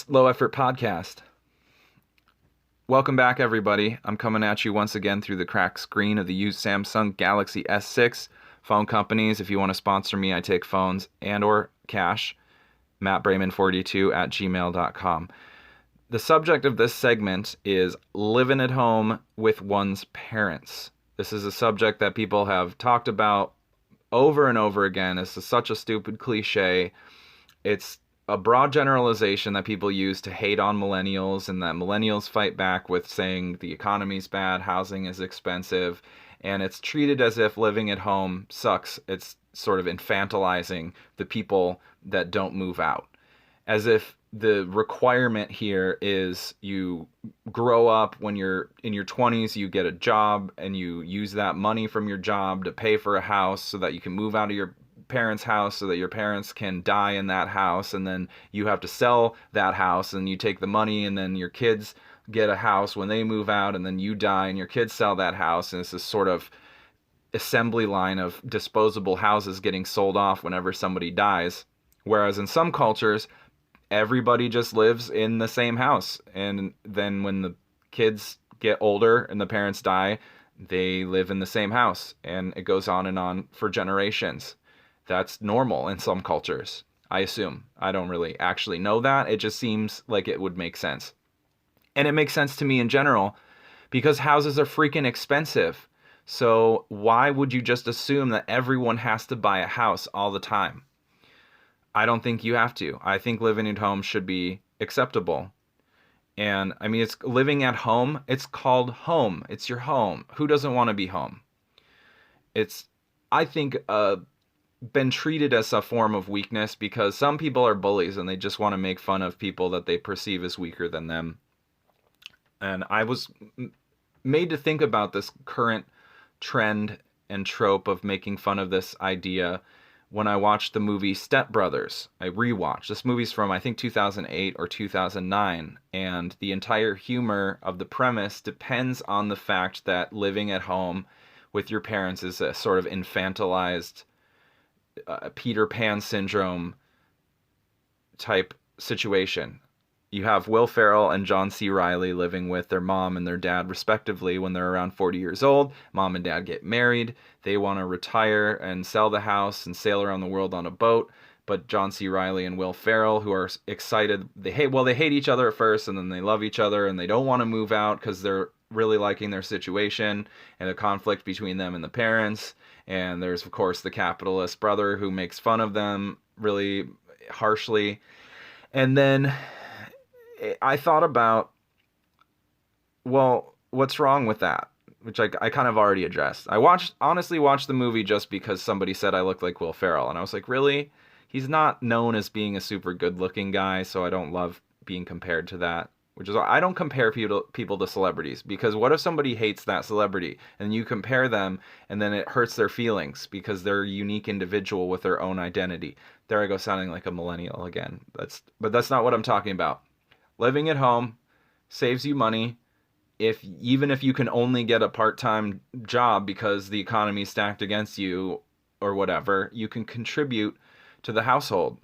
Low Effort Podcast. Welcome back, everybody. I'm coming at you once again through the cracked screen of the used Samsung Galaxy S6. Phone companies, if you want to sponsor me, I take phones and or cash. mattbrayman42@gmail.com. The subject of this segment is living at home with one's parents. This is a subject that people have talked about over and over again. This is such a stupid cliche. It's a broad generalization that people use to hate on millennials, and that millennials fight back with saying the economy's bad, housing is expensive, and it's treated as if living at home sucks. It's sort of infantilizing the people that don't move out, as if the requirement here is you grow up when you're in your 20s, you get a job, and you use that money from your job to pay for a house so that you can move out of your parents' house so that your parents can die in that house, and then you have to sell that house, and you take the money, and then your kids get a house when they move out, and then you die and your kids sell that house, and it's this sort of assembly line of disposable houses getting sold off whenever somebody dies. Whereas in some cultures, everybody just lives in the same house, and then when the kids get older and the parents die, they live in the same house, and it goes on and on for generations. That's normal in some cultures, I assume. I don't really actually know that. It just seems like it would make sense. And it makes sense to me in general because houses are freaking expensive. So why would you just assume that everyone has to buy a house all the time? I don't think you have to. I think living at home should be acceptable. And I mean, it's living at home. It's called home. It's your home. Who doesn't want to be home? It's, I think, been treated as a form of weakness because some people are bullies and they just want to make fun of people that they perceive as weaker than them. And I was made to think about this current trend and trope of making fun of this idea when I watched the movie Step Brothers. I rewatched. This movie's from, I think, 2008 or 2009, and the entire humor of the premise depends on the fact that living at home with your parents is a sort of infantilized Peter Pan syndrome type situation. You have Will Ferrell and John C. Reilly living with their mom and their dad respectively when they're around 40 years old. Mom and dad get married. They want to retire and sell the house and sail around the world on a boat. But John C. Reilly and Will Ferrell, who are excited, they hate each other at first, and then they love each other, and they don't want to move out because they're really liking their situation and the conflict between them and the parents. And there's, of course, the capitalist brother who makes fun of them really harshly. And then I thought about, well, what's wrong with that? Which I kind of already addressed. I honestly watched the movie just because somebody said I looked like Will Ferrell. And I was like, really? He's not known as being a super good-looking guy, so I don't love being compared to that. Which is why I don't compare people to celebrities, because what if somebody hates that celebrity and you compare them and then it hurts their feelings because they're a unique individual with their own identity. There I go sounding like a millennial again. But that's not what I'm talking about. Living at home saves you money even if you can only get a part-time job because the economy is stacked against you or whatever. You can contribute to the household.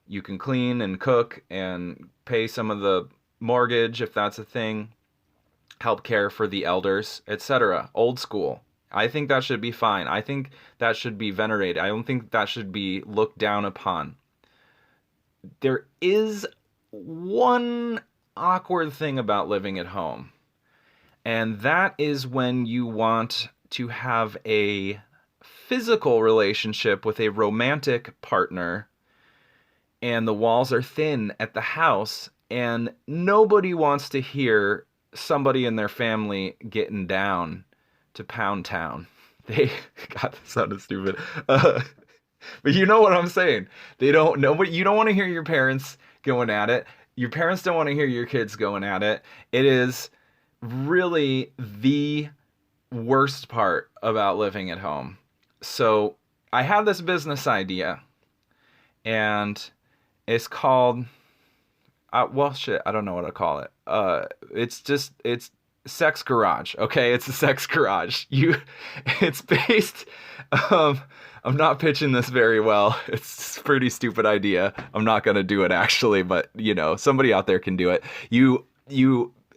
You can clean and cook and pay some of the mortgage, if that's a thing, help care for the elders, etc. Old school. I think that should be fine. I think that should be venerated. I don't think that should be looked down upon. There is one awkward thing about living at home, and that is when you want to have a physical relationship with a romantic partner and the walls are thin at the house, and nobody wants to hear somebody in their family getting down to Pound Town. God, that sounded stupid. But you know what I'm saying. You don't want to hear your parents going at it. Your parents don't want to hear your kids going at it. It is really the worst part about living at home. So I have this business idea, and it's called... I don't know what to call it. It's Sex Garage. Okay, it's a sex garage. It's based I'm not pitching this very well. It's a pretty stupid idea. I'm not going to do it actually, but you know, somebody out there can do it. You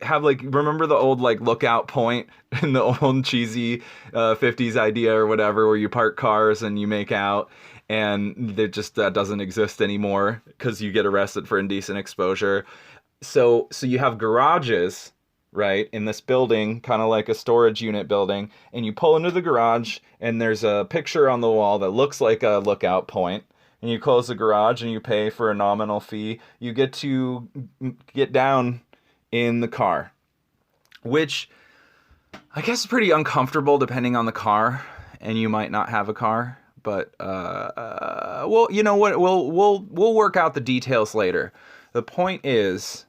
have like, remember the old like lookout point in the old cheesy 50s idea or whatever, where you park cars and you make out, and that doesn't exist anymore because you get arrested for indecent exposure. So you have garages, right, in this building, kind of like a storage unit building, and you pull into the garage and there's a picture on the wall that looks like a lookout point, and you close the garage and you pay for a nominal fee. You get to get down in the car, which I guess is pretty uncomfortable depending on the car, and you might not have a car, but well, you know what, we'll work out the details later. The point is,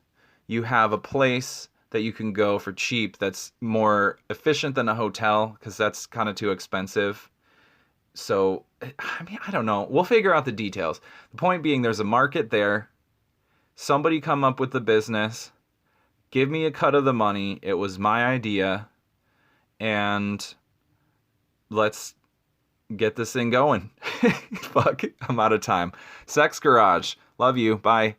you have a place that you can go for cheap that's more efficient than a hotel, because that's kind of too expensive. So, I mean, I don't know. We'll figure out the details. The point being, there's a market there. Somebody come up with the business. Give me a cut of the money. It was my idea. And let's get this thing going. Fuck, I'm out of time. Sex Garage. Love you. Bye.